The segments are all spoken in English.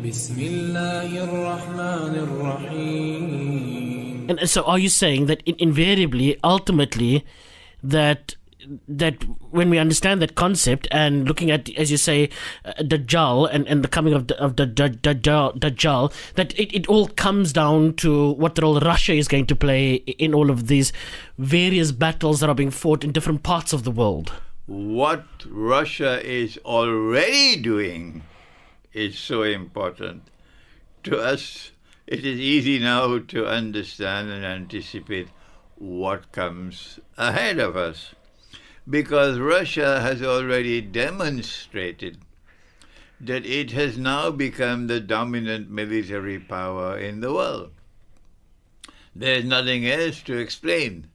بسم الله الرحمن الرحيم. And so are you saying that invariably, ultimately, that when we understand that concept and looking at, as you say, Dajjal and the coming of Dajjal, that it all comes down to what role Russia is going to play in all of these various battles that are being fought in different parts of the world? What Russia is already doing is so important. To us, it is easy now to understand and anticipate what comes ahead of us, because Russia has already demonstrated that it has now become the dominant military power in the world. There is nothing else to explain.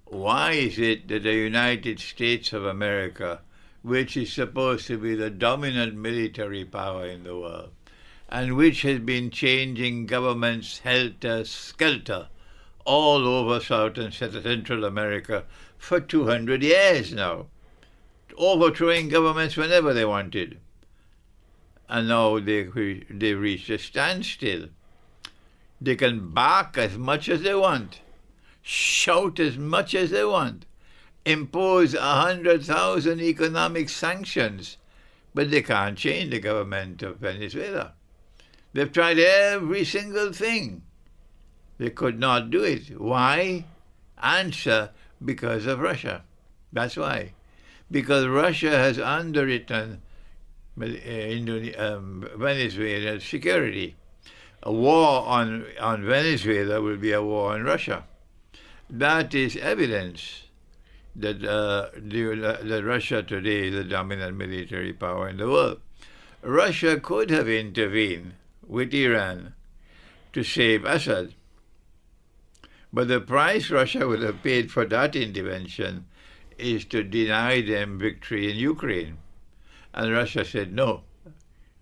Why is it that the United States of America, which is supposed to be the dominant military power in the world, and which has been changing governments helter-skelter all over South and Central America for 200 years now, overthrowing governments whenever they wanted. And now they've reached a standstill. They can bark as much as they want, shout as much as they want, impose 100,000 economic sanctions, but they can't change the government of Venezuela. They've tried every single thing. They could not do it. Why? Answer: because of Russia. That's why. Because Russia has underwritten Venezuela's security. A war on Venezuela will be a war on Russia. That is evidence that Russia today is the dominant military power in the world. Russia could have intervened with Iran to save Assad. But the price Russia would have paid for that intervention is to deny them victory in Ukraine. And Russia said, no,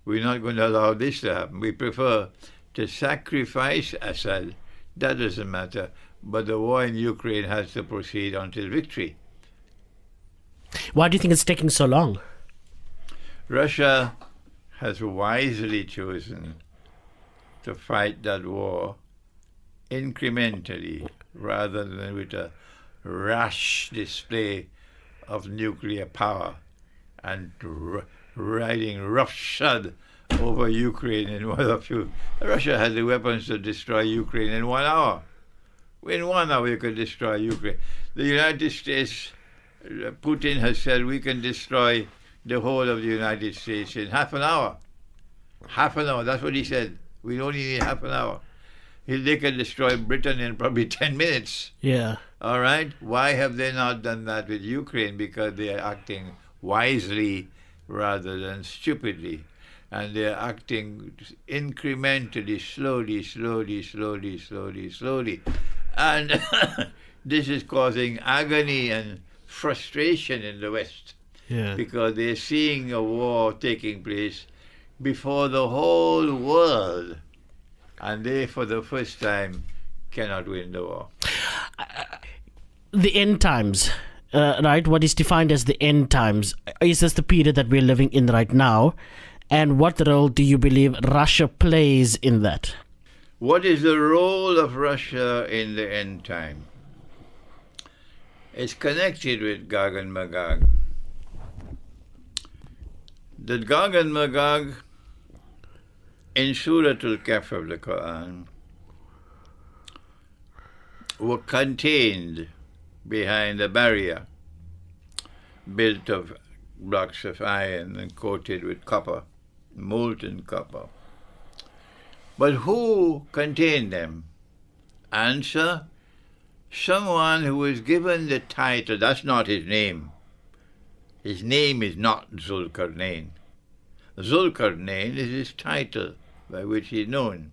we're not going to allow this to happen. We prefer to sacrifice Assad. That doesn't matter. But the war in Ukraine has to proceed until victory. Why do you think it's taking so long? Russia has wisely chosen to fight that war incrementally rather than with a rash display of nuclear power and riding roughshod over Ukraine in one of you. Russia has the weapons to destroy Ukraine in 1 hour. In 1 hour you could destroy Ukraine. The United States, Putin has said we can destroy the whole of the United States in half an hour. Half an hour, that's what he said. We only need half an hour. They can destroy Britain in probably 10 minutes. Yeah. All right? Why have they not done that with Ukraine? Because they are acting wisely rather than stupidly. And they are acting incrementally, slowly. And this is causing agony and frustration in the West. Yeah. Because they're seeing a war taking place before the whole world. And they, for the first time, cannot win the war. The end times, right? What is defined as the end times? Is this the period that we're living in right now? And what role do you believe Russia plays in that? What is the role of Russia in the end time? It's connected with Gog and Magog. The Gog and Magog in Surah Al-Kahf of the Quran were contained behind a barrier built of blocks of iron and coated with copper, molten copper. But who contained them? Answer: someone who was given the title. That's not his name. His name is not Zulkarnain. Zulkarnain is his title by which he is known.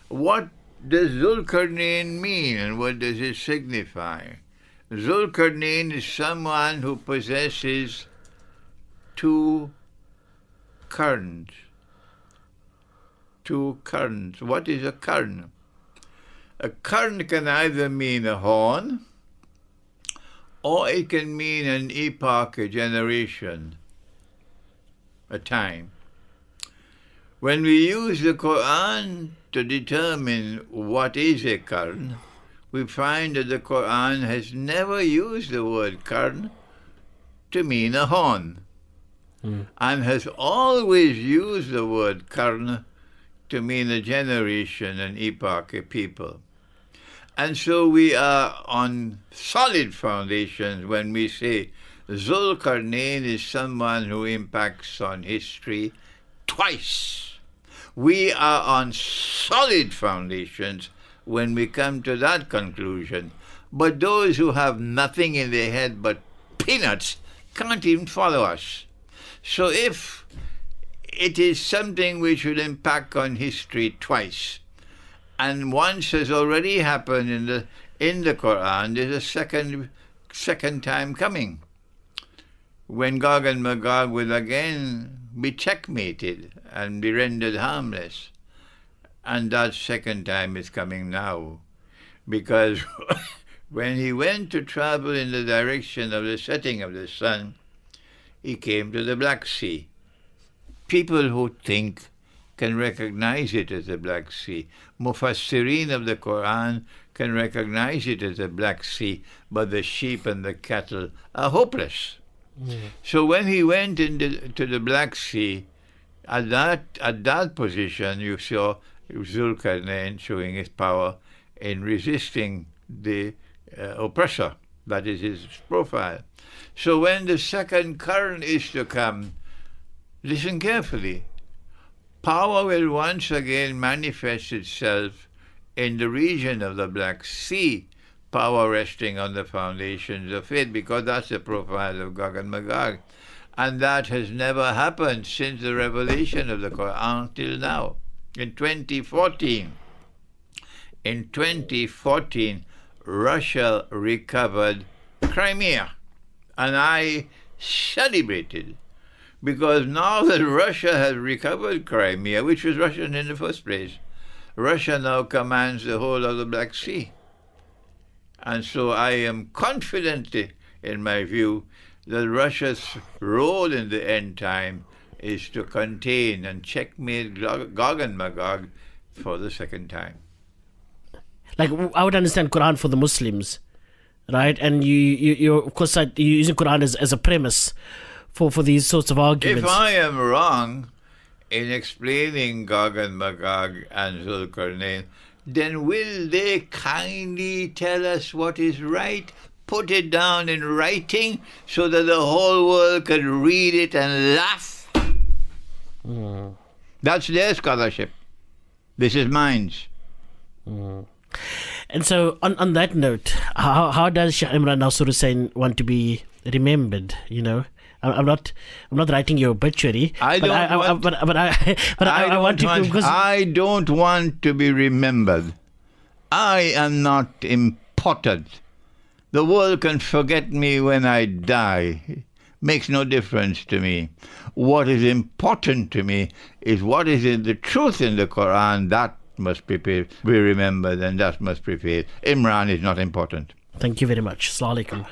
What does Zulkarnain mean and what does it signify? Zulkarnain is someone who possesses two currents. Two currents. What is a current? A current can either mean a horn or it can mean an epoch, a generation, a time. When we use the Quran to determine what is a qarn, we find that the Quran has never used the word qarn to mean a horn, and has always used the word qarn to mean a generation, an epoch, a people. And so we are on solid foundations when we say Zulkarnain is someone who impacts on history twice. We are on solid foundations when we come to that conclusion. But those who have nothing in their head but peanuts can't even follow us. So if it is something which will impact on history twice, and once has already happened in the Quran, there's a second time coming, when Gog and Magog will again be checkmated and be rendered harmless. And that second time is coming now, because when he went to travel in the direction of the setting of the sun, he came to the Black Sea. People who think can recognize it as the Black Sea. Mufassirin of the Quran can recognize it as the Black Sea, but the sheep and the cattle are hopeless. So when he went to the Black Sea, at that position, you saw Zulkarnain showing his power in resisting the oppressor. That is his profile. So when the second current is to come, listen carefully. Power will once again manifest itself in the region of the Black Sea, power resting on the foundations of it, because that's the profile of Gog and Magog. And that has never happened since the revelation of the Quran till now. In 2014, Russia recovered Crimea, and I celebrated, because now that Russia has recovered Crimea, which was Russian in the first place, Russia now commands the whole of the Black Sea. And so I am confident, in my view, that Russia's role in the end time is to contain and checkmate Gog and Magog for the second time. Like, I would understand Quran for the Muslims, right? And you of course, you're using Quran as a premise for these sorts of arguments. If I am wrong in explaining Gog and Magog and Zulkarnain, then will they kindly tell us what is right, put it down in writing so that the whole world can read it and laugh? That's their scholarship. This is mine. And so, on that note, how does Sheikh Imran Hosein want to be remembered? You know, I'm not writing your obituary. I don't want to be remembered. I am not important. The world can forget me when I die. Makes no difference to me. What is important to me is what is in the truth in the Quran. That must be remembered, and that must prevail. Imran is not important. Thank you very much. Assalamu alaikum.